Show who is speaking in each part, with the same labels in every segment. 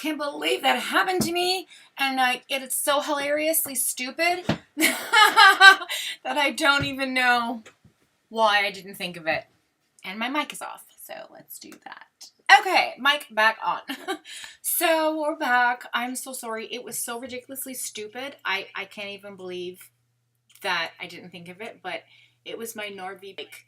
Speaker 1: can't believe that happened to me, and it's so hilariously stupid that I don't even know why I didn't think of it. And my mic is off, so let's do that. Okay, mic back on. So we're back. I'm so sorry. It was so ridiculously stupid. I can't even believe that I didn't think of it, but it was my Norby, like,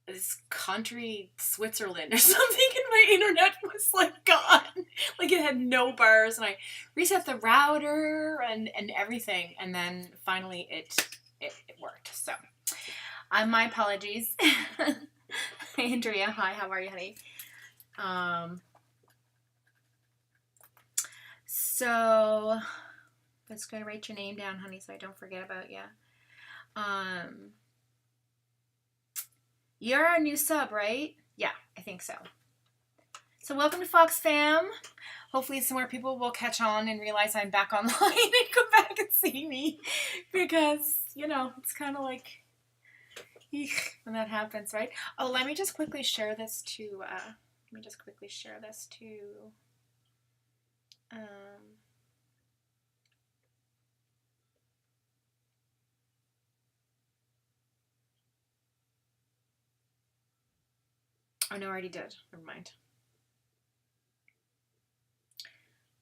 Speaker 1: this country Switzerland or something, and my internet was like gone. Like it had no bars, and I reset the router and everything, and then finally it worked. So my apologies. Hey Andrea, hi, how are you, honey? So let's go write your name down, honey, so I don't forget about you. You're a new sub, right? Yeah, I think so. So welcome to Fox Fam. Hopefully some more people will catch on and realize I'm back online and come back and see me, because, you know, it's kind of like, when that happens, right? Oh, let me just quickly share this to, oh no, I already did. Never mind.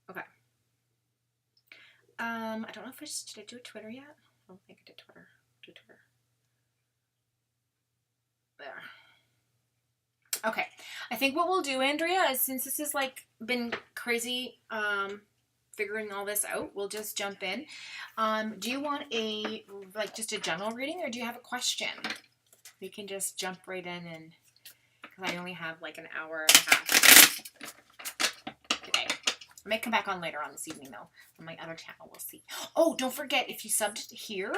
Speaker 1: Okay. I don't know if did I do Twitter yet? I don't think I did Twitter. Do Twitter. There. Okay. I think what we'll do, Andrea, is since this has like been crazy, figuring all this out, we'll just jump in. Do you want just a general reading, or do you have a question? We can just jump right in, and because I only have like an hour and a half today. I might come back on later on this evening though, on my other channel. We'll see. Oh, don't forget, if you subbed here,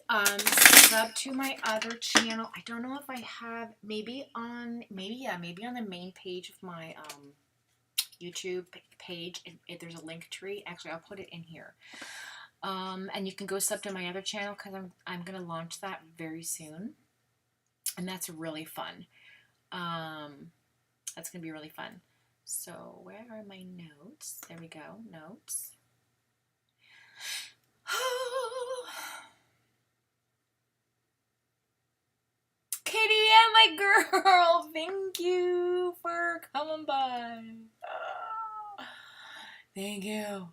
Speaker 1: sub to my other channel. I don't know if I have, maybe on the main page of my YouTube page, if there's a link tree. Actually, I'll put it in here. And you can go sub to my other channel, because I'm gonna launch that very soon, and that's really fun. That's gonna be really fun. So where are my notes? There we go, notes. Katie, yeah, my girl, thank you for coming by. Thank you.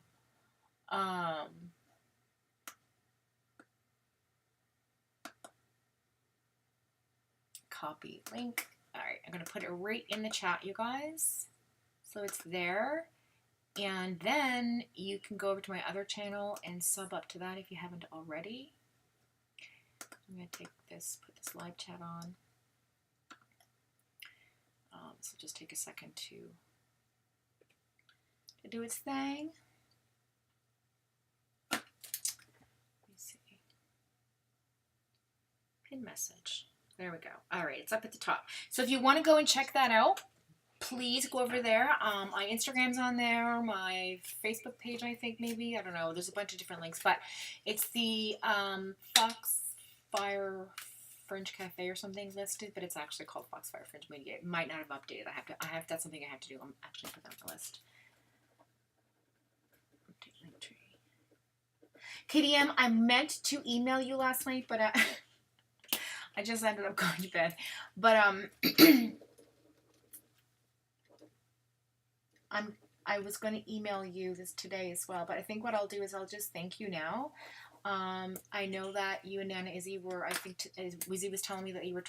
Speaker 1: Copy link. All right, I'm gonna put it right in the chat, you guys, so it's there. And then you can go over to my other channel and sub up to that if you haven't already. I'm going to take this, put this live chat on. So just take a second to do its thing. Let me see. Pin message. There we go. All right, it's up at the top. So if you want to go and check that out, please go over there. My Instagram's on there, my Facebook page, I think, maybe. I don't know. There's a bunch of different links, but it's the Foxfire Fringe Cafe or something listed, but it's actually called Foxfire Fringe Media. It might not have updated. That's something I have to do. I'm actually put that on the list. Update link tree. KDM, I meant to email you last night, but I just ended up going to bed. But I was going to email you this today as well, but I think what I'll do is I'll just thank you now. I know that you and Nana Izzy were, I think, Izzy was telling me that you were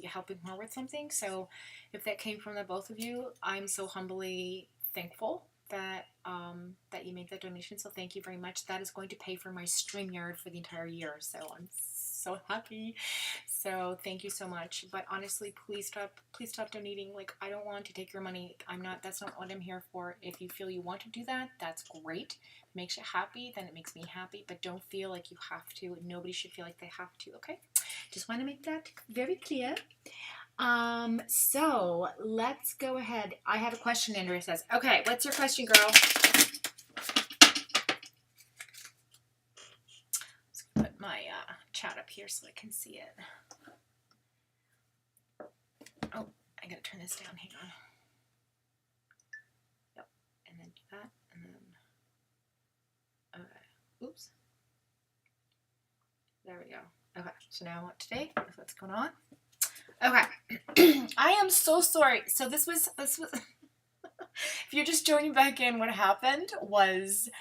Speaker 1: helping her with something, so if that came from the both of you, I'm so humbly thankful that that you made that donation, so thank you very much. That is going to pay for my StreamYard for the entire year, so I'm so happy. So thank you so much. But honestly, please stop donating. Like, I don't want to take your money. That's not what I'm here for. If you feel you want to do that, that's great. It makes you happy, then it makes me happy, but don't feel like you have to. Nobody should feel like they have to, okay? Just want to make that very clear. So let's go ahead. I have a question, Andrea says. Okay, what's your question, girl? Let's put my chat up here so I can see it. Oh, I gotta turn this down. Hang on. Yep, and then do that, Oops. There we go. Okay, so now what today? What's going on? Okay. I am so sorry. So this was if you're just joining back in, what happened was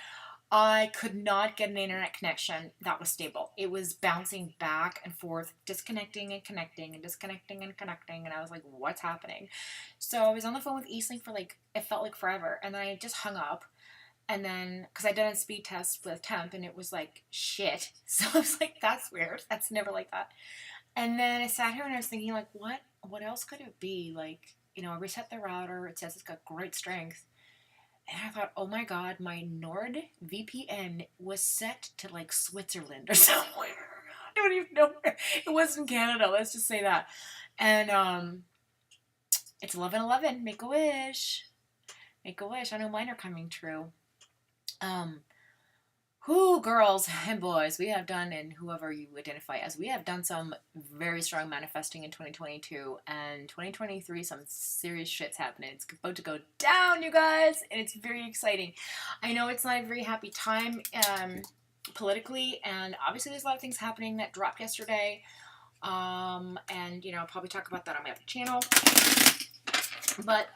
Speaker 1: I could not get an internet connection that was stable. It was bouncing back and forth, disconnecting and connecting and disconnecting and connecting, and I was like, what's happening? So I was on the phone with Eastlink for like, it felt like forever, and then I just hung up. And then, because I did a speed test with temp, and it was like, shit. So I was like, that's weird. That's never like that. And then I sat here and I was thinking, like, what else could it be? Like, I reset the router. It says it's got great strength. And I thought, oh my God, my Nord VPN was set to like Switzerland or somewhere. I don't even know where. It wasn't Canada. Let's just say that. And it's 11/11. Make a wish. Make a wish. I know mine are coming true. Girls and boys, we have done, and whoever you identify as, we have done some very strong manifesting in 2022, and 2023, some serious shit's happening. It's about to go down, you guys, and it's very exciting. I know it's not a very happy time politically, and obviously there's a lot of things happening that dropped yesterday, and I'll probably talk about that on my other channel, but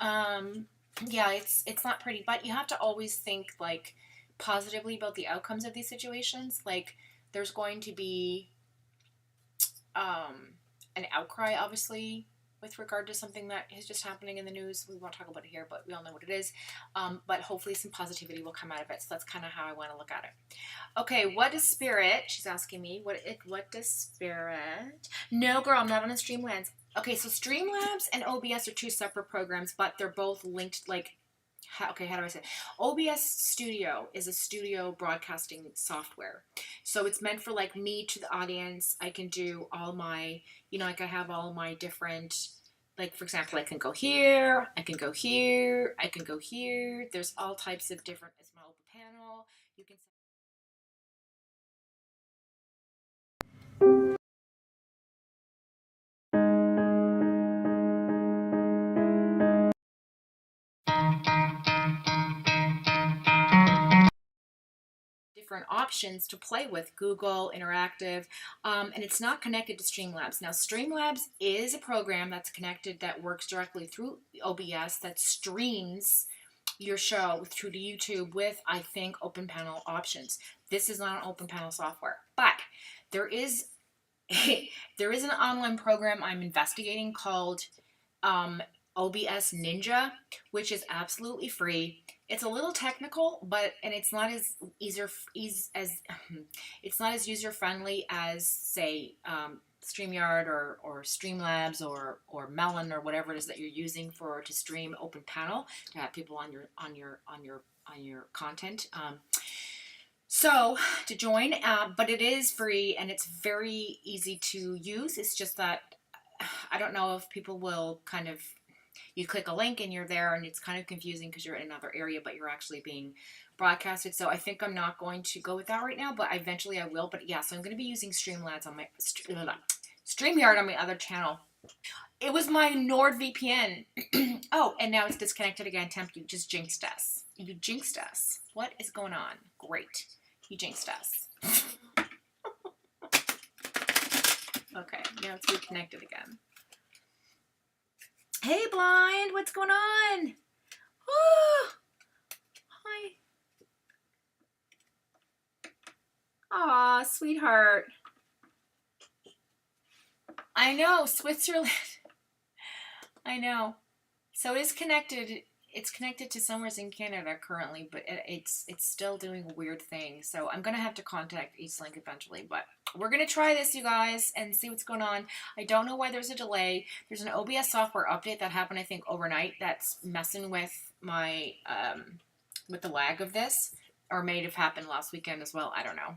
Speaker 1: yeah, it's not pretty, but you have to always think like positively about the outcomes of these situations. Like, there's going to be an outcry, obviously, with regard to something that is just happening in the news. We won't talk about it here, but we all know what it is. But hopefully some positivity will come out of it. So that's kind of how I want to look at it. Okay, what is spirit? She's asking me, what does spirit? No, girl, I'm not on a Streamlabs. Okay, so Streamlabs and OBS are two separate programs, but they're both linked, like, how do I say it? OBS Studio is a studio broadcasting software. So it's meant for like me to the audience. I can do all my, like I have all my different, like for example, I can go here, I can go here, I can go here. There's all types of different, it's my open panel. You can different options to play with, Google Interactive, and it's not connected to Streamlabs. Now, Streamlabs is a program that's connected, that works directly through OBS, that streams your show through to YouTube with, I think, open panel options. This is not an open panel software, but there is there is an online program I'm investigating called OBS Ninja, which is absolutely free. It's a little technical, and it's not as it's not as user friendly as, say, StreamYard or Streamlabs or Melon or whatever it is that you're using to stream open panel, to have people on your content. So to join, but it is free and it's very easy to use. It's just that I don't know if people will you click a link and you're there, and it's kind of confusing because you're in another area, but you're actually being broadcasted. So I think I'm not going to go with that right now, but eventually I will. But yeah, so I'm going to be using StreamYard on my other channel. It was my NordVPN. Oh, and now it's disconnected again. Temp, you just jinxed us. You jinxed us. What is going on? Great. You jinxed us. Okay, now it's reconnected again. Hey, Blind, what's going on? Oh, hi. Aw, sweetheart. I know, Switzerland. I know. So it's connected. It's connected to somewhere in Canada currently, but it's still doing weird things. So I'm going to have to contact Eastlink eventually, but we're going to try this, you guys, and see what's going on. I don't know why there's a delay. There's an OBS software update that happened, I think, overnight that's messing with my, with the lag of this, or may have happened last weekend as well. I don't know.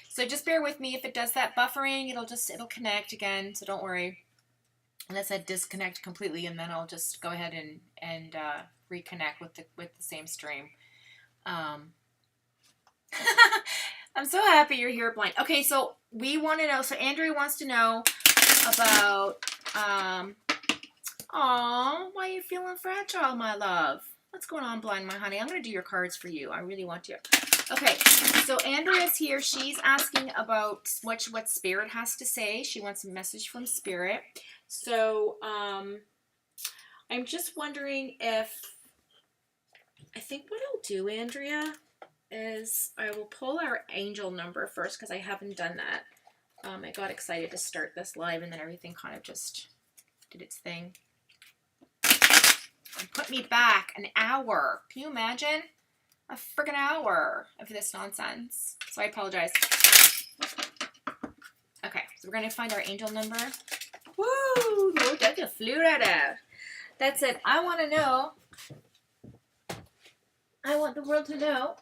Speaker 1: So just bear with me. If it does that buffering, it'll connect again, so don't worry. Unless I disconnect completely, and then I'll just go ahead and reconnect with the same stream. I'm so happy you're here, Blind. Okay, so we want to know. So Andrea wants to know about. Aw, why are you feeling fragile, my love? What's going on, Blind, my honey? I'm gonna do your cards for you. I really want to. Okay, so Andrea's here. She's asking about what Spirit has to say. She wants a message from Spirit. So I'm just wondering if, I think what I'll do, Andrea, is I will pull our angel number first because I haven't done that. I got excited to start this live and then everything kind of just did its thing. And put me back an hour. Can you imagine? A friggin' hour of this nonsense. So I apologize. Okay, so we're going to find our angel number. Woo! That just flew right out. That said, I want to know. I want the world to know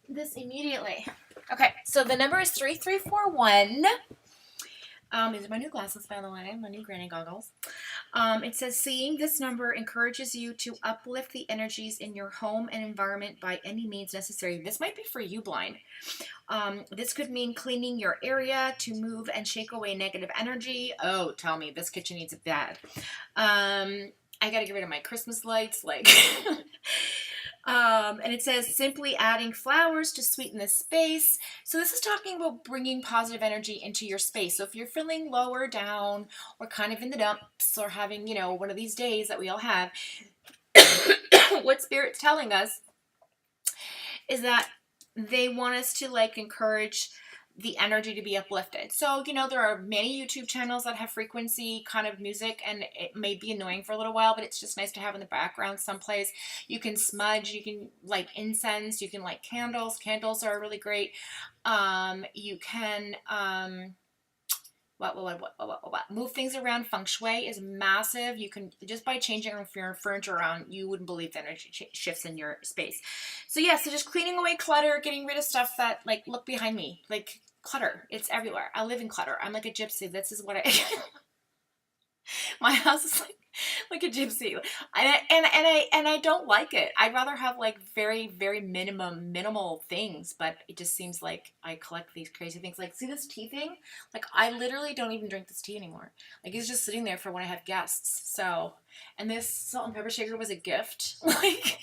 Speaker 1: this immediately. Okay, so the number is 3341. These are my new glasses, by the way, my new granny goggles. It says, seeing this number encourages you to uplift the energies in your home and environment by any means necessary. This might be for you, blind. This could mean cleaning your area to move and shake away negative energy. Oh, tell me, this kitchen needs it bad. I got to get rid of my Christmas lights, like... and it says simply adding flowers to sweeten the space. So this is talking about bringing positive energy into your space. So if you're feeling low or down or kind of in the dumps or having, you know, one of these days that we all have, what Spirit's telling us is that they want us to like encourage the energy to be uplifted. So, you know, there are many YouTube channels that have frequency kind of music, and it may be annoying for a little while, but it's just nice to have in the background someplace. You can smudge, you can light incense, you can light candles. Candles are really great. You can move things around. Feng Shui is massive. You can, just by changing your furniture around, you wouldn't believe the energy shifts in your space. So yeah, so just cleaning away clutter, getting rid of stuff that, like, look behind me, like clutter. It's everywhere. I live in clutter. I'm like a gypsy. This is what I, my house is like a gypsy. And I don't like it. I'd rather have like very minimal things, but it just seems like I collect these crazy things. Like, see this tea thing? Like, I literally don't even drink this tea anymore. Like, it's just sitting there for when I have guests. So, and this salt and pepper shaker was a gift. Like,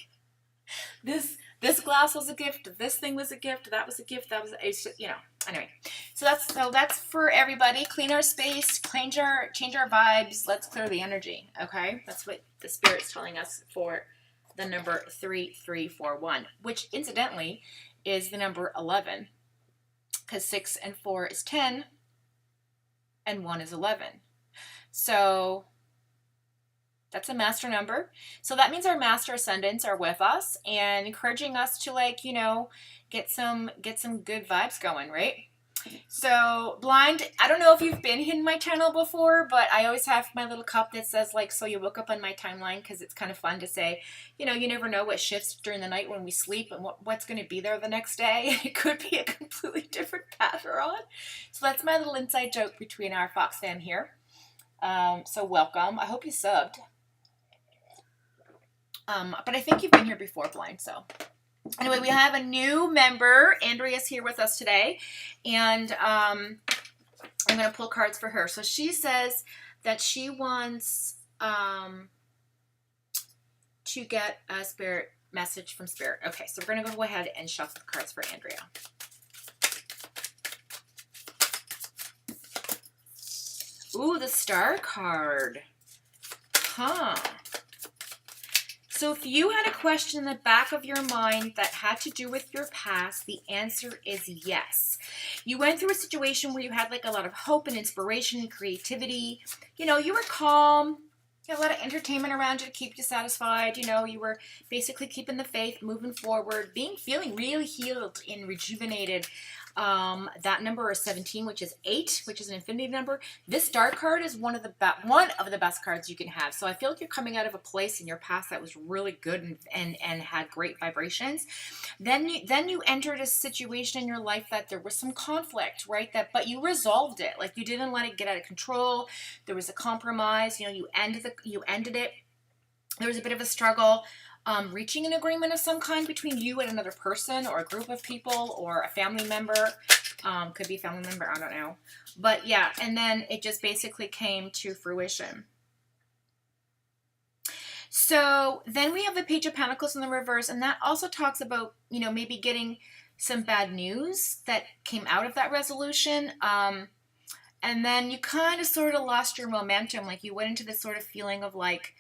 Speaker 1: this glass was a gift. This thing was a gift. That was a gift. That was, it's just, you know. Anyway, so that's for everybody. Clean our space, change our vibes. Let's clear the energy. Okay, that's what the Spirit's telling us for the number 3341, which incidentally is the number 11, because 6 and 4 is 10, and 1 is 11. So that's a master number. So that means our master ascendants are with us and encouraging us to, like, you know, get some good vibes going, right? So blind, I don't know if you've been in my channel before, but I always have my little cup that says, like, so you woke up on my timeline, because it's kind of fun to say, you know, you never know what shifts during the night when we sleep and what's going to be there the next day. It could be a completely different path we're on. So that's my little inside joke between our Fox fam here. So welcome. I hope you subbed. But I think you've been here before, blind, so. Anyway, we have a new member. Andrea's here with us today, and I'm going to pull cards for her. So she says that she wants to get a spirit message from Spirit. Okay, so we're going to go ahead and shuffle the cards for Andrea. Ooh, the Star card. Huh. So if you had a question in the back of your mind that had to do with your past, the answer is yes. You went through a situation where you had like a lot of hope and inspiration and creativity. You know, you were calm. You had a lot of entertainment around you to keep you satisfied. You know, you were basically keeping the faith, moving forward, feeling really healed and rejuvenated. That number is 17, which is 8, which is an infinity number. This Star card is one of the best cards you can have. So I feel like you're coming out of a place in your past that was really good and had great vibrations. Then you entered a situation in your life that there was some conflict, right? But you resolved it. Like, you didn't let it get out of control. There was a compromise. You know, you ended it. There was a bit of a struggle. Reaching an agreement of some kind between you and another person or a group of people or a family member. Could be a family member, I don't know. But yeah, and then it just basically came to fruition. So then we have the Page of Pentacles in the reverse, and that also talks about, you know, maybe getting some bad news that came out of that resolution. And then you kind of sort of lost your momentum. Like you went into this sort of feeling of like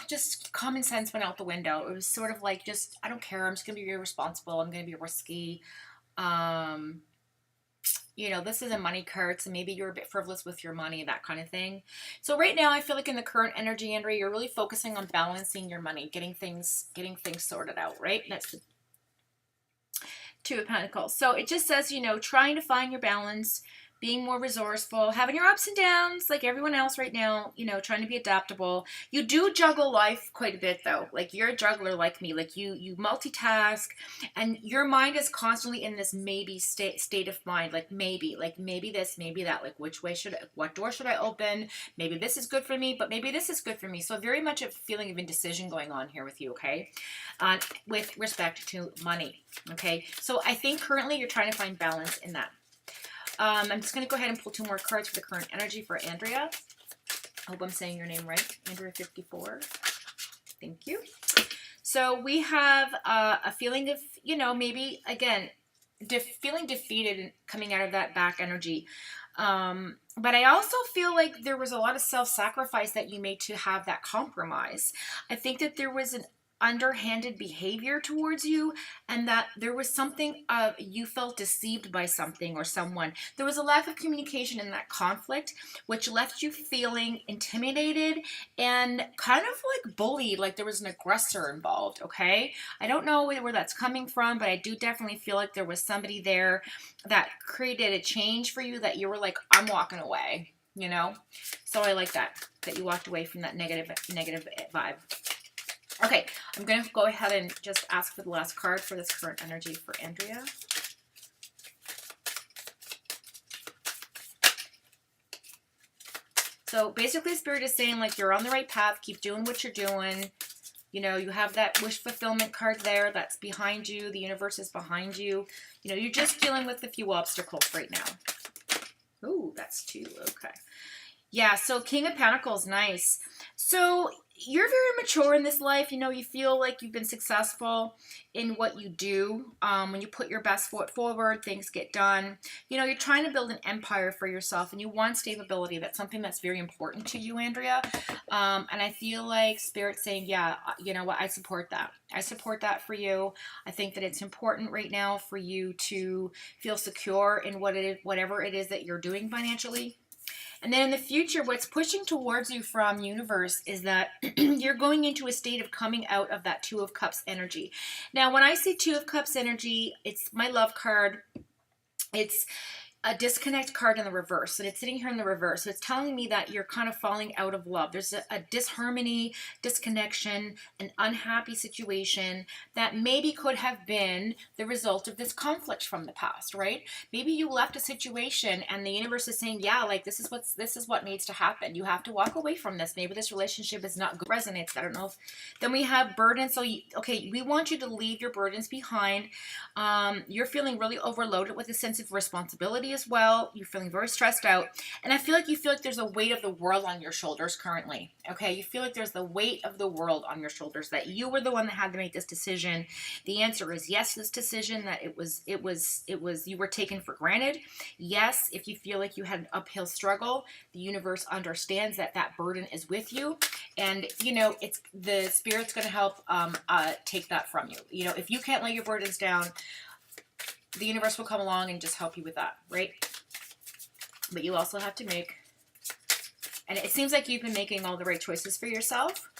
Speaker 1: just common sense went out the window. It was sort of like, just, I don't care. I'm just going to be irresponsible. I'm going to be risky. You know, this is a money card, so maybe you're a bit frivolous with your money, that kind of thing. So right now, I feel like in the current energy, Andrea, you're really focusing on balancing your money, getting things sorted out, right? That's the Two of Pentacles. So it just says, you know, trying to find your balance, being more resourceful, having your ups and downs like everyone else right now, you know, trying to be adaptable. You do juggle life quite a bit though. Like you're a juggler like me. Like you multitask, and your mind is constantly in this maybe state of mind. Like maybe this, maybe that, like what door should I open? Maybe this is good for me, but maybe this is good for me. So very much a feeling of indecision going on here with you, okay? With respect to money, okay? So I think currently you're trying to find balance in that. I'm just going to go ahead and pull 2 more cards for the current energy for Andrea. I hope I'm saying your name right. Andrea 54. Thank you. So we have a feeling of, you know, maybe, again, feeling defeated and coming out of that back energy. But I also feel like there was a lot of self-sacrifice that you made to have that compromise. I think that there was an underhanded behavior towards you, and that there was something you felt deceived by something or someone. There was a lack of communication in that conflict, which left you feeling intimidated and kind of like bullied, like there was an aggressor involved, okay? I don't know where that's coming from, but I do definitely feel like there was somebody there that created a change for you that you were like, I'm walking away, you know? So I like that you walked away from that negative vibe. Okay, I'm going to go ahead and just ask for the last card for this current energy for Andrea. So basically Spirit is saying like you're on the right path, keep doing what you're doing. You know, you have that wish fulfillment card there that's behind you. The universe is behind you. You know, you're just dealing with a few obstacles right now. Ooh, that's 2. Okay. Yeah, so King of Pentacles, nice. So you're very mature in this life. You know, you feel like you've been successful in what you do. When you put your best foot forward, things get done. You know, you're trying to build an empire for yourself, and you want stability. That's something that's very important to you, Andrea. And I feel like Spirit's saying, yeah, you know what, I support that. I support that for you. I think that it's important right now for you to feel secure in whatever it is that you're doing financially. And then in the future, what's pushing towards you from universe is that you're going into a state of coming out of that 2 of Cups energy. Now, when I say 2 of Cups energy, it's my love card. It's a disconnect card in the reverse, and it's sitting here in the reverse. So it's telling me that you're kind of falling out of love. There's a disharmony, disconnection, an unhappy situation that maybe could have been the result of this conflict from the past, right? Maybe you left a situation and the universe is saying, yeah, like this is what needs to happen. You have to walk away from this. Maybe this relationship is not good. Resonates. I don't know. Then we have burdens. So okay, we want you to leave your burdens behind. You're feeling really overloaded with a sense of responsibility as well. You're feeling very stressed out, and I feel like there's a weight of the world on your shoulders currently. Okay, you feel like there's the weight of the world on your shoulders, that you were the one that had to make this decision. The answer is yes, this decision, that it was you were taken for granted. Yes, if you feel like you had an uphill struggle, the universe understands that burden is with you, and you know it's the Spirit's going to help take that from you. You know, if you can't lay your burdens down, the universe will come along and just help you with that, right? But you also have to make, and it seems like you've been making all the right choices for yourself.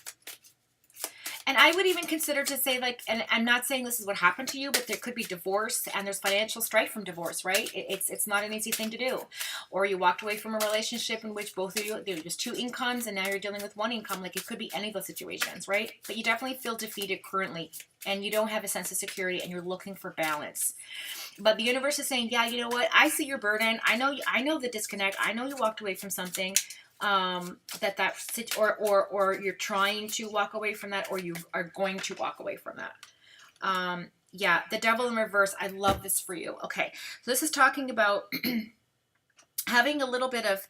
Speaker 1: And I would even consider to say, like, and I'm not saying this is what happened to you, but there could be divorce, and there's financial strife from divorce, right? It's not an easy thing to do. Or you walked away from a relationship in which both of you, there was 2 incomes, and now you're dealing with 1 income. Like, it could be any of those situations, right? But you definitely feel defeated currently, and you don't have a sense of security, and you're looking for balance. But the universe is saying, yeah, you know what? I see your burden. I know the disconnect. I know you walked away from something. Or you're trying to walk away from that, or you are going to walk away from that. Yeah, the Devil in reverse. I love this for you. Okay, so this is talking about having a little bit of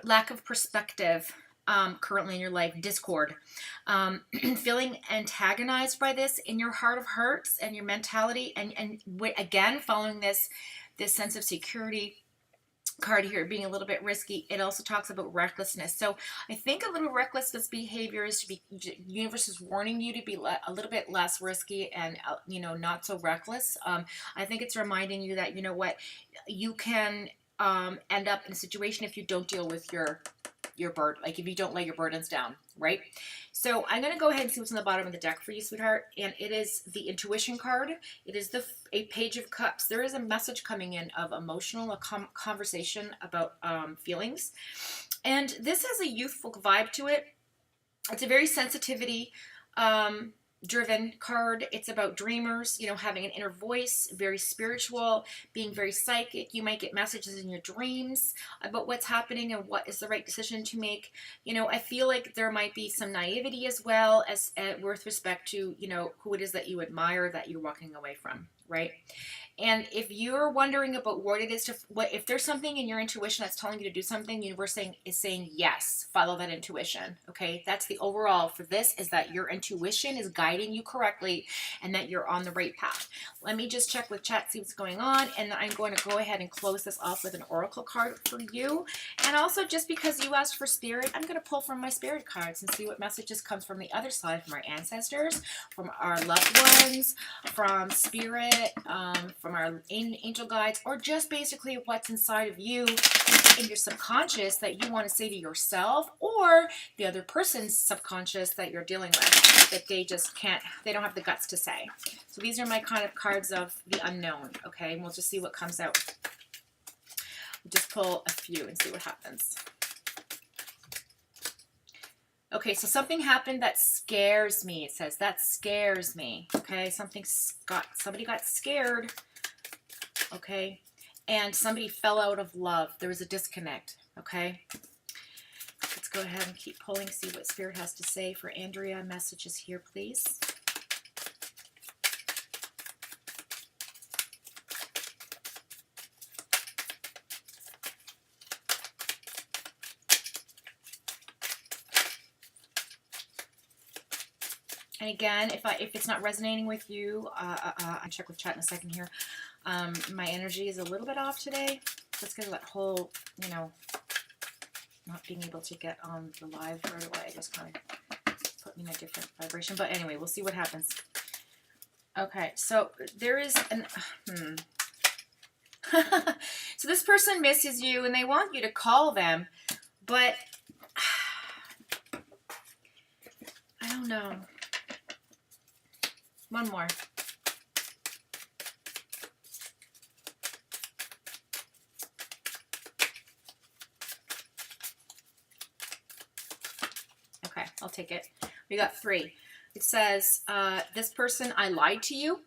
Speaker 1: lack of perspective currently in your life, discord, feeling antagonized by this in your heart of hearts and your mentality, and again, following this sense of security card here being a little bit risky. It also talks about recklessness. So I think a little recklessness behavior is to be, universe is warning you to be a little bit less risky and not so reckless. I think it's reminding you that, you know what, you can end up in a situation if you don't deal with your burden, like if you don't lay your burdens down, right? So I'm going to go ahead and see what's on the bottom of the deck for you, sweetheart. And it is the intuition card. It is a page of cups. There is a message coming in of emotional, a conversation about feelings. And this has a youthful vibe to it. It's a very sensitivity driven card. It's about dreamers, having an inner voice, very spiritual, being very psychic. You might get messages in your dreams about what's happening and what is the right decision to make. I feel like there might be some naivety as well as with respect to, who it is that you admire that you're walking away from, right? And if you're wondering about what it is if there's something in your intuition that's telling you to do something, universe is saying yes, follow that intuition. Okay, that's the overall for this, is that your intuition is guiding you correctly and that you're on the right path. Let me just check with chat, see what's going on, and I'm going to go ahead and close this off with an oracle card for you. And also, just because you asked for spirit, I'm going to pull from my spirit cards and see what messages comes from the other side, from our ancestors, from our loved ones, from spirit, from our angel guides, or just basically what's inside of you in your subconscious that you want to say to yourself or the other person's subconscious that you're dealing with, that they just they don't have the guts to say. So these are my kind of cards of the unknown, okay? And we'll just see what comes out. We'll just pull a few and see what happens. Okay, so something happened that scares me. It says, that scares me. Okay, somebody got scared. Okay, and somebody fell out of love. There was a disconnect. Okay, let's go ahead and keep pulling, see what Spirit has to say for Andrea. Messages here, please. And again, if it's not resonating with you, I'll check with chat in a second here. My energy is a little bit off today. That's because of that whole, not being able to get on the live right away. Just kind of put me in a different vibration. But anyway, we'll see what happens. Okay, so there is an... So this person misses you and they want you to call them, but I don't know. One more. Okay, I'll take it. We got 3. It says, this person, I lied to you.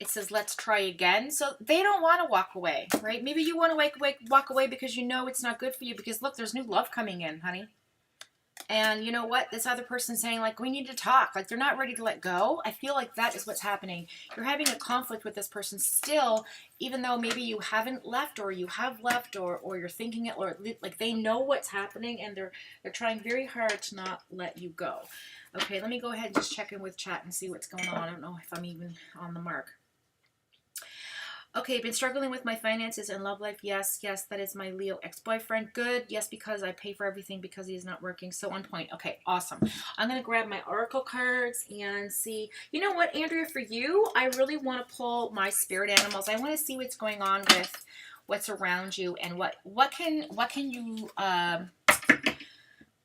Speaker 1: It says, let's try again. So they don't want to walk away, right? Maybe you want to walk away because you know it's not good for you because, look, there's new love coming in, honey. And you know what? This other person's saying, like, we need to talk. Like, they're not ready to let go. I feel like that is what's happening. You're having a conflict with this person still, even though maybe you haven't left or you have left or you're thinking it, or like they know what's happening and they're trying very hard to not let you go. Okay, let me go ahead and just check in with chat and see what's going on. I don't know if I'm even on the mark. Okay, been struggling with my finances and love life. Yes, that is my Leo ex-boyfriend. Good. Yes, because I pay for everything because he is not working. So on point. Okay, awesome. I'm going to grab my oracle cards and see. You know what, Andrea, for you, I really want to pull my spirit animals. I want to see what's going on with what's around you and what can you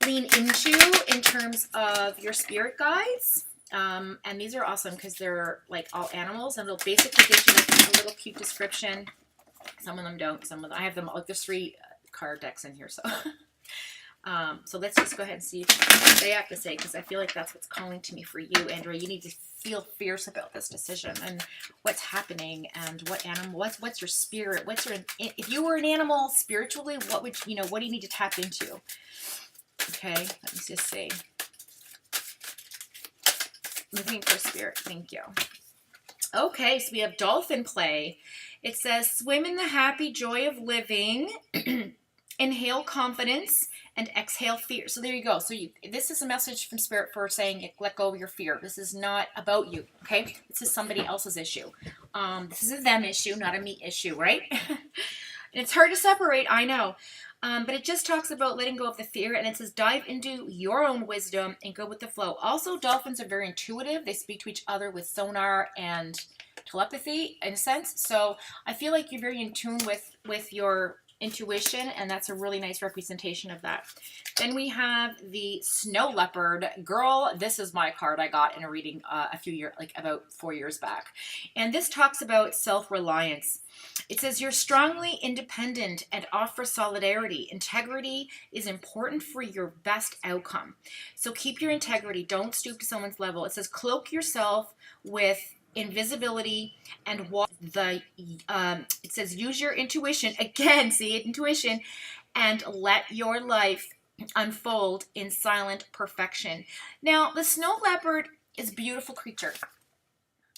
Speaker 1: lean into in terms of your spirit guides. And these are awesome because they're like all animals, and they'll basically give you like a little cute description. Some of them don't. Some of them, I have them like there's 3 card decks in here. So, so let's just go ahead and see what they have to say, because I feel like that's what's calling to me for you, Andrea. You need to feel fierce about this decision and what's happening and what animal. What's your spirit? If you were an animal spiritually, what would what do you need to tap into? Okay, let me just see. Looking for spirit. Thank you. Okay, so we have dolphin play. It says, swim in the happy joy of living. Inhale confidence and exhale fear. So there you go. So this is a message from Spirit for saying let go of your fear. This is not about you, okay? This is somebody else's issue. This is a them issue, not a me issue, right? It's hard to separate, I know. But it just talks about letting go of the fear, and it says dive into your own wisdom and go with the flow. Also, dolphins are very intuitive. They speak to each other with sonar and telepathy in a sense. So I feel like you're very in tune with your intuition, and that's a really nice representation of that. Then we have the snow leopard. Girl, this is my card I got in a reading a few years, like about 4 years back. And this talks about self-reliance. It says you're strongly independent and offer solidarity. Integrity is important for your best outcome. So keep your integrity. Don't stoop to someone's level. It says cloak yourself with invisibility and walk the it says use your intuition again, see, intuition, and let your life unfold in silent perfection. Now the snow leopard is a beautiful creature,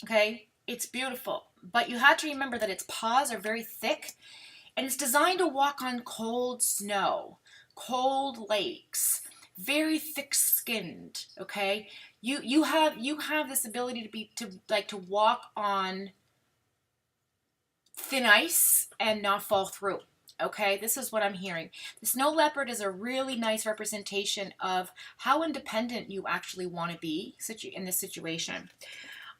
Speaker 1: okay? It's beautiful, but you have to remember that its paws are very thick, and it's designed to walk on cold snow, cold lakes, very thick-skinned, okay? You have this ability to walk on thin ice and not fall through. Okay, this is what I'm hearing. The snow leopard is a really nice representation of how independent you actually want to be in this situation.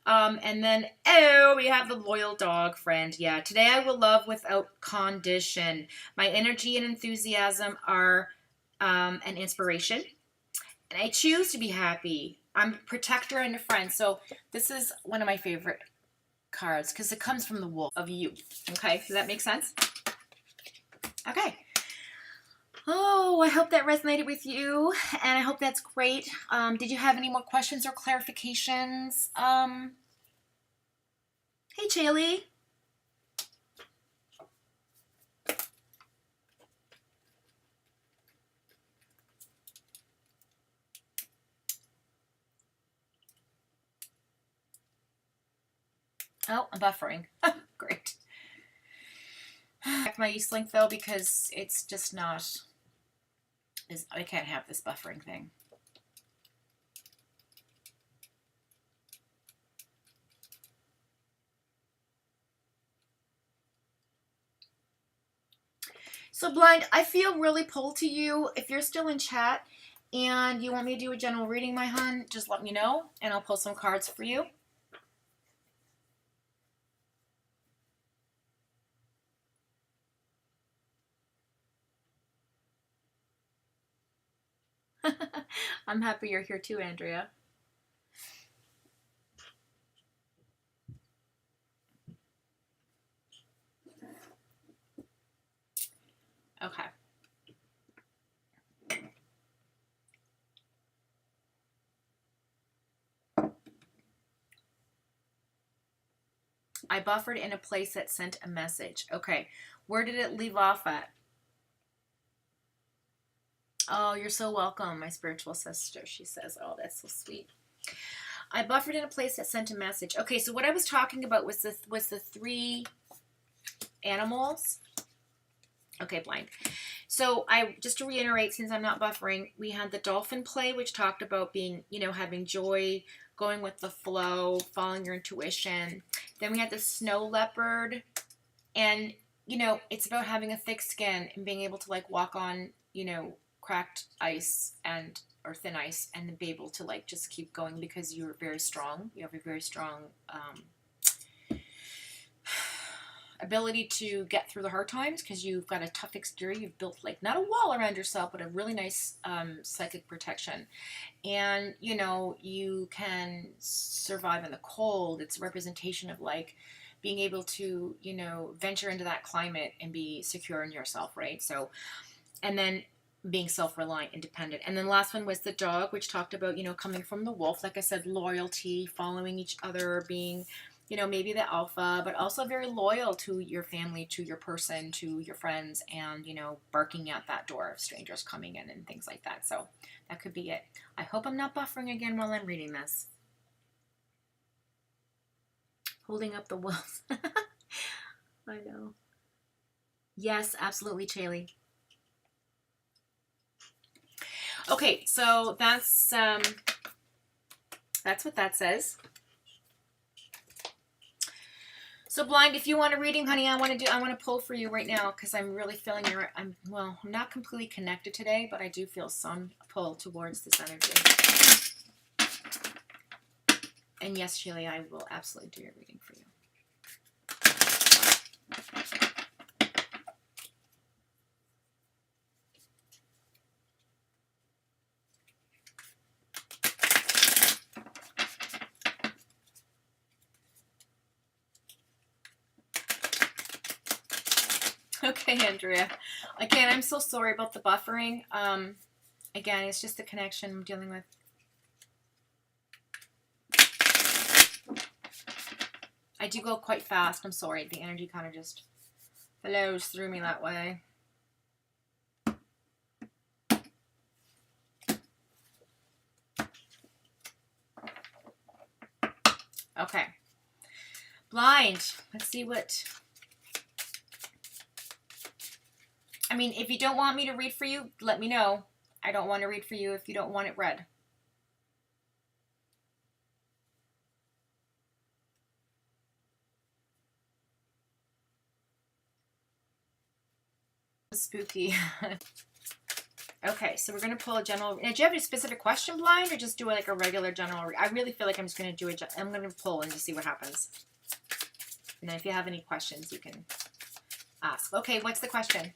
Speaker 1: And then, oh, we have the loyal dog friend. Yeah, today I will love without condition. My energy and enthusiasm are an inspiration. And I choose to be happy. I'm a protector and a friend. So this is one of my favorite cards because it comes from the wolf of you. Okay, does that make sense? Okay. Oh, I hope that resonated with you, and I hope that's great. Did you have any more questions or clarifications? Hey, Chaley. Oh, I'm buffering. Great. Back my Eastlink though, because it's just not. I can't have this buffering thing. So Blind, I feel really pulled to you. If you're still in chat and you want me to do a general reading, my hun, just let me know and I'll pull some cards for you. I'm happy you're here too, Andrea. Okay. I buffered in a place that sent a message. Okay. Where did it leave off at? Oh, you're so welcome, my spiritual sister, she says. Oh, that's so sweet. I buffered in a place that sent a message. Okay, so what I was talking about was the three animals. Okay, Blind. So just to reiterate, since I'm not buffering, we had the dolphin play, which talked about being, having joy, going with the flow, following your intuition. Then we had the snow leopard, and, it's about having a thick skin and being able to, walk on, cracked ice or thin ice and be able to, just keep going because you're very strong. You have a very strong ability to get through the hard times because you've got a tough exterior. You've built not a wall around yourself, but a really nice psychic protection. And, you can survive in the cold. It's a representation of being able to, venture into that climate and be secure in yourself, right? So, and then being self-reliant, independent. And then the last one was the dog, which talked about, coming from the wolf, like I said, loyalty, following each other, being, maybe the alpha, but also very loyal to your family, to your person, to your friends, and, barking at that door of strangers coming in and things like that. So that could be it. I hope I'm not buffering again while I'm reading this. Holding up the wolves. I know. Yes, absolutely, Chaley. Okay, so that's what that says. So blind, if you want a reading, honey, I want to pull for you right now because I'm really feeling I'm not completely connected today, but I do feel some pull towards this energy. And yes, Sheila, I will absolutely do your reading for you. Okay, Andrea. Again, I'm so sorry about the buffering. Again, it's just the connection I'm dealing with. I do go quite fast. I'm sorry. The energy kind of just flows through me that way. Okay. Blind. Let's see what... I mean, if you don't want me to read for you, let me know. I don't want to read for you if you don't want it read. Spooky. Okay, so we're going to pull a general... Now, do you have a specific question, Blind, or just do like a regular general... I really feel like I'm just going to do it. I'm going to pull and just see what happens. And then if you have any questions, you can ask. Okay, what's the question?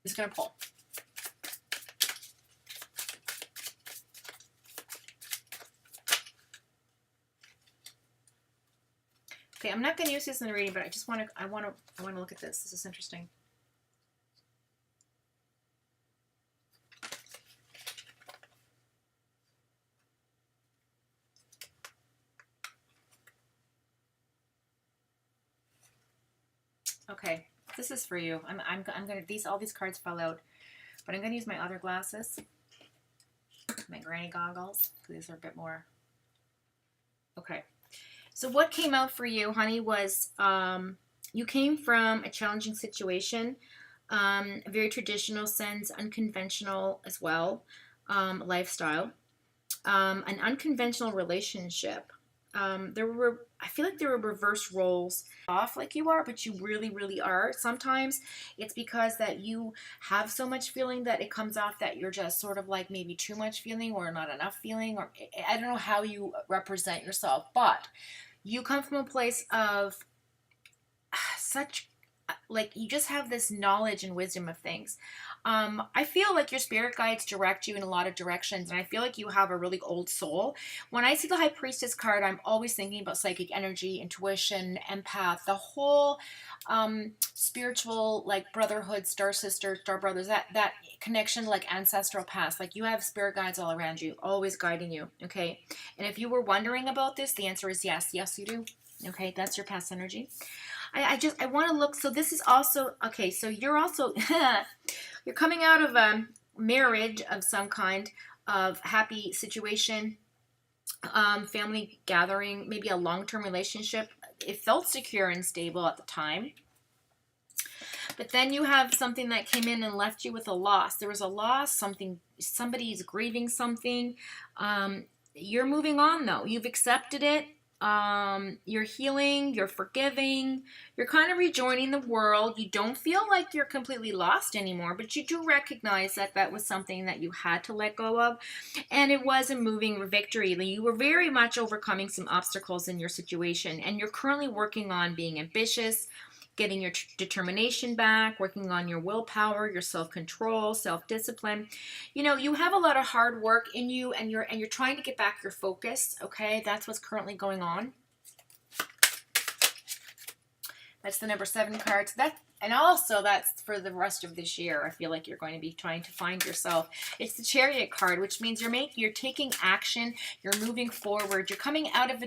Speaker 1: Just going to pull. Okay, I'm not going to use this in the reading, but I just want to. I want to look at this. This is interesting. Okay, this is for you. I'm gonna all these cards fell out, but I'm gonna use my other glasses, my granny goggles. These are a bit more. Okay, so what came out for you, honey, was you came from a challenging situation, a very traditional sense, unconventional as well, lifestyle, an unconventional relationship. I feel like there were reverse roles off like you are, but you really, really are. Sometimes it's because that you have so much feeling that it comes off that you're just sort of like maybe too much feeling or not enough feeling, or I don't know how you represent yourself, but you come from a place of such, like, you just have this knowledge and wisdom of things. I feel like your spirit guides direct you in a lot of directions, and I feel like you have a really old soul. When I see the High Priestess card, I'm always thinking about psychic energy, intuition, empath, the whole spiritual, like, brotherhood, star sister, star brothers, that connection, like ancestral past. Like, you have spirit guides all around you, always guiding you, okay? And if you were wondering about this, the answer is yes. Yes, you do. Okay, that's your past energy. I want to look. So this is also, okay, so you're also, you're coming out of a marriage of some kind, of happy situation, family gathering, maybe a long-term relationship. It felt secure and stable at the time. But then you have something that came in and left you with a loss. There was a loss, somebody's grieving something. You're moving on though. You've accepted it. You're healing, you're forgiving, you're kind of rejoining the world. You don't feel like you're completely lost anymore, but you do recognize that that was something that you had to let go of, and it was a moving victory. You were very much overcoming some obstacles in your situation, and you're currently working on being ambitious, getting your determination back, working on your willpower, your self-control, self-discipline. You know, you have a lot of hard work in you, and you're trying to get back your focus, okay? That's what's currently going on. That's the number 7 card. So and also that's for the rest of this year. I feel like you're going to be trying to find yourself. It's the Chariot card, which means you're taking action. You're moving forward. You're coming out of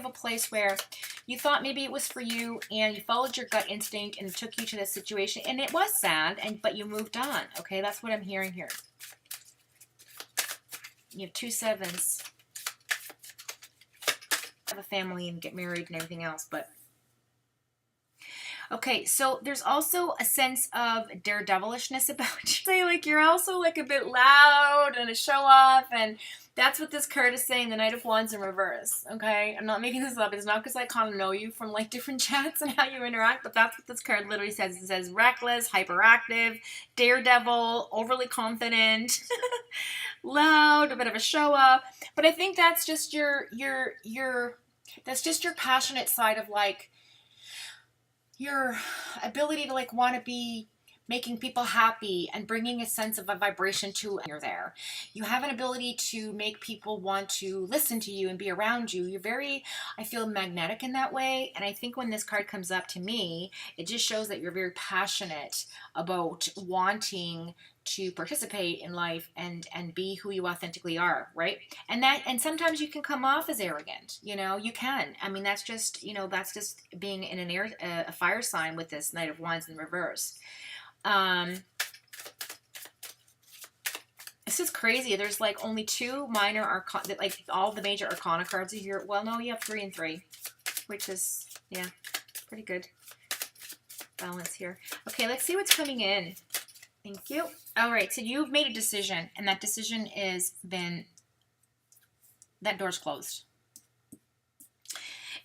Speaker 1: a place where you thought maybe it was for you, and you followed your gut instinct, and it took you to this situation, and it was sad, but you moved on. Okay, that's what I'm hearing here. You have 2 7s. Have a family and get married and everything else, but okay, so there's also a sense of daredevilishness about you. Say, like, you're also like a bit loud and a show off, and that's what this card is saying, the Knight of Wands in reverse, okay? I'm not making this up. It's not because I kind of know you from, like, different chats and how you interact, but that's what this card literally says. It says reckless, hyperactive, daredevil, overly confident, loud, a bit of a show off. But I think that's just that's just your passionate side of, like, your ability to, like, want to be making people happy and bringing a sense of a vibration to you're there. You have an ability to make people want to listen to you and be around you. You're very, I feel, magnetic in that way. And I think when this card comes up to me, it just shows that you're very passionate about wanting to participate in life and be who you authentically are, right? And sometimes you can come off as arrogant, you know, you can. I mean, that's just, you know, that's just being in a fire sign with this Knight of Wands in reverse. This is crazy. There's like only 2 minor arcana, like all the major arcana cards are here. Well, no, you have 3 and 3, which is, yeah, pretty good balance here. Okay, let's see what's coming in. Thank you. All right, so you've made a decision, and that decision is that door's closed.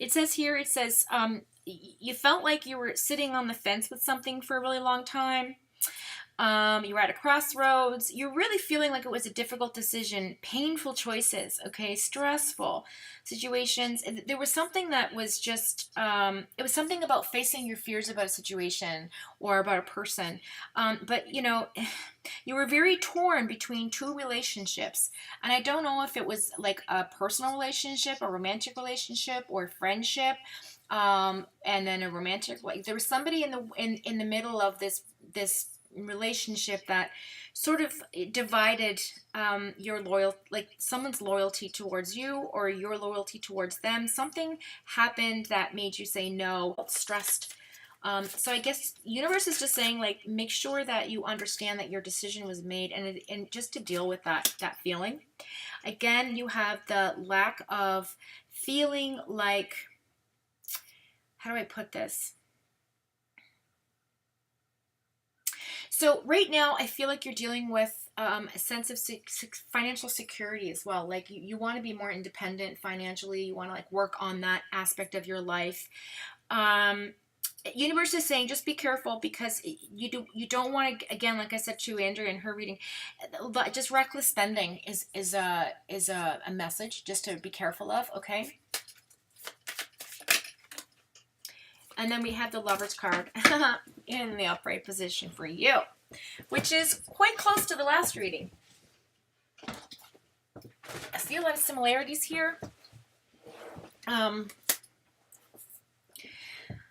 Speaker 1: It says here, you felt like you were sitting on the fence with something for a really long time. You were at a crossroads. You're really feeling like it was a difficult decision, painful choices, okay, stressful situations. There was something that was just, it was something about facing your fears about a situation or about a person. But, you know, you were very torn between 2 relationships. And I don't know if it was like a personal relationship, a romantic relationship, or friendship. And then a romantic, like there was somebody in the middle of this relationship that sort of divided your someone's loyalty towards you or your loyalty towards them. Something happened that made you say no, stressed. So I guess universe is just saying, like, make sure that you understand that your decision was made, and just to deal with that feeling. Again, you have the lack of feeling like, how do I put this? So right now, I feel like you're dealing with a sense of financial security as well. Like you want to be more independent financially. You want to, like, work on that aspect of your life. Universe is saying just be careful, because you don't want to, again, like I said to Andrea in her reading, just reckless spending is a message just to be careful of. Okay. And then we have the Lover's card in the upright position for you, which is quite close to the last reading. I see a lot of similarities here.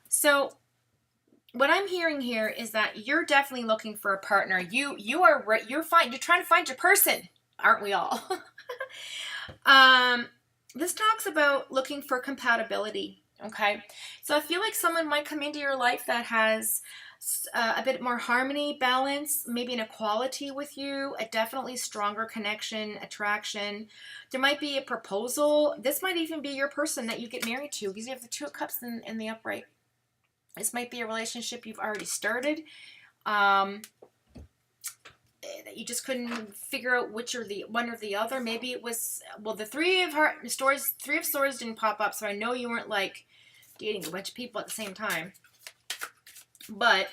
Speaker 1: So what I'm hearing here is that you're definitely looking for a partner. You're trying to find your person, aren't we all? This talks about looking for compatibility. Okay, so I feel like someone might come into your life that has a bit more harmony, balance, maybe an equality with you, a definitely stronger connection, attraction. There might be a proposal. This might even be your person that you get married to, because you have the 2 of Cups in the upright. This might be a relationship you've already started, that you just couldn't figure out which or the one or the other. Maybe it was, well, the 3 of Swords didn't pop up, so I know you weren't like dating a bunch of people at the same time. But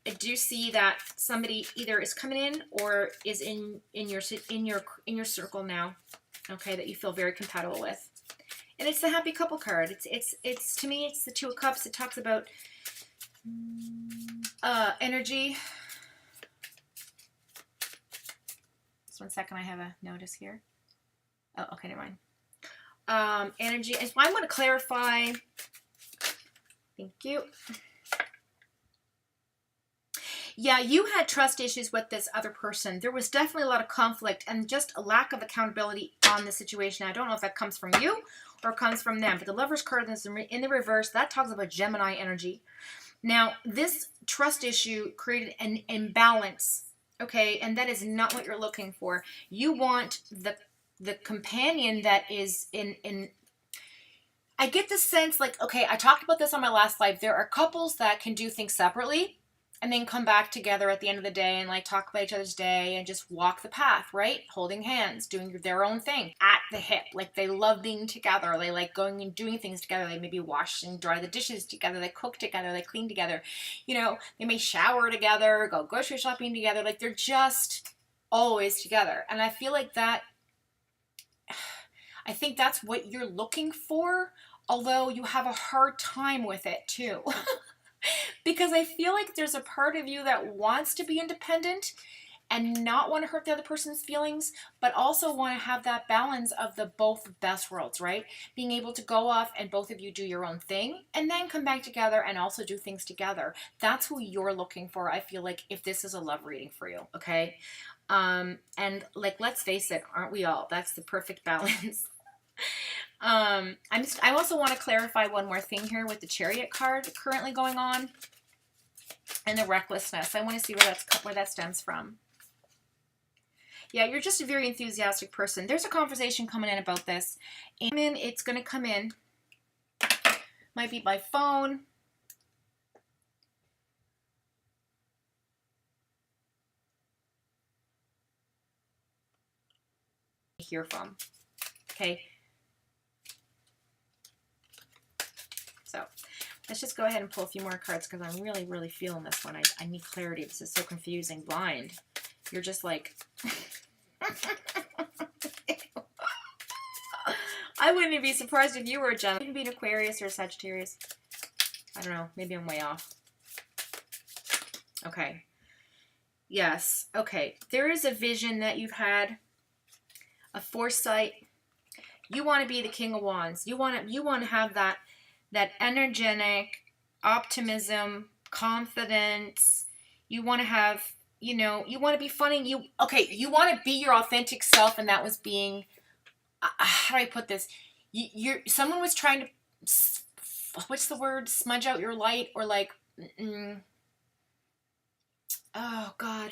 Speaker 1: I do see that somebody either is coming in or is in your circle now, okay, that you feel very compatible with. And it's the happy couple card. It's to me, it's the 2 of Cups. It talks about energy. Just one second, I have a notice here. Oh, okay, never mind. Energy. And I'm going to clarify. Thank you. Yeah, you had trust issues with this other person. There was definitely a lot of conflict and just a lack of accountability on the situation. I don't know if that comes from you or comes from them, but the Lover's card is in the reverse. That talks about Gemini energy. Now, this trust issue created an imbalance, okay? And that is not what you're looking for. You want the companion that is in I get the sense like, okay, I talked about this on my last live. There are couples that can do things separately and then come back together at the end of the day and like talk about each other's day and just walk the path, right? Holding hands, doing their own thing at the hip. Like they love being together. They like going and doing things together. They maybe wash and dry the dishes together. They cook together. They clean together. You know, they may shower together, go grocery shopping together. Like they're just always together. And I feel like I think that's what you're looking for, although you have a hard time with it too. Because I feel like there's a part of you that wants to be independent and not want to hurt the other person's feelings, but also want to have that balance of the both best worlds, right? Being able to go off and both of you do your own thing and then come back together and also do things together. That's who you're looking for, I feel like, if this is a love reading for you, okay? And like, let's face it, aren't we all? That's the perfect balance. I also want to clarify one more thing here with the Chariot card currently going on and the recklessness. I want to see where that stems from. Yeah, you're just a very enthusiastic person. There's a conversation coming in about this. And it's going to come in. Might be by phone. Hear from. Okay. So let's just go ahead and pull a few more cards because I'm really, really feeling this one. I need clarity. This is so confusing. Blind. You're just like... I wouldn't be surprised if you were a Gemini. You could be an Aquarius or a Sagittarius. I don't know. Maybe I'm way off. Okay. Yes. Okay. There is a vision that you've had. A foresight. You want to be the King of Wands. You want to have that energetic optimism, confidence. You want to have, you know, you want to be funny. You want to be your authentic self, and that was being, how do I put this? Someone was trying to, what's the word? Smudge out your light, or like, oh God,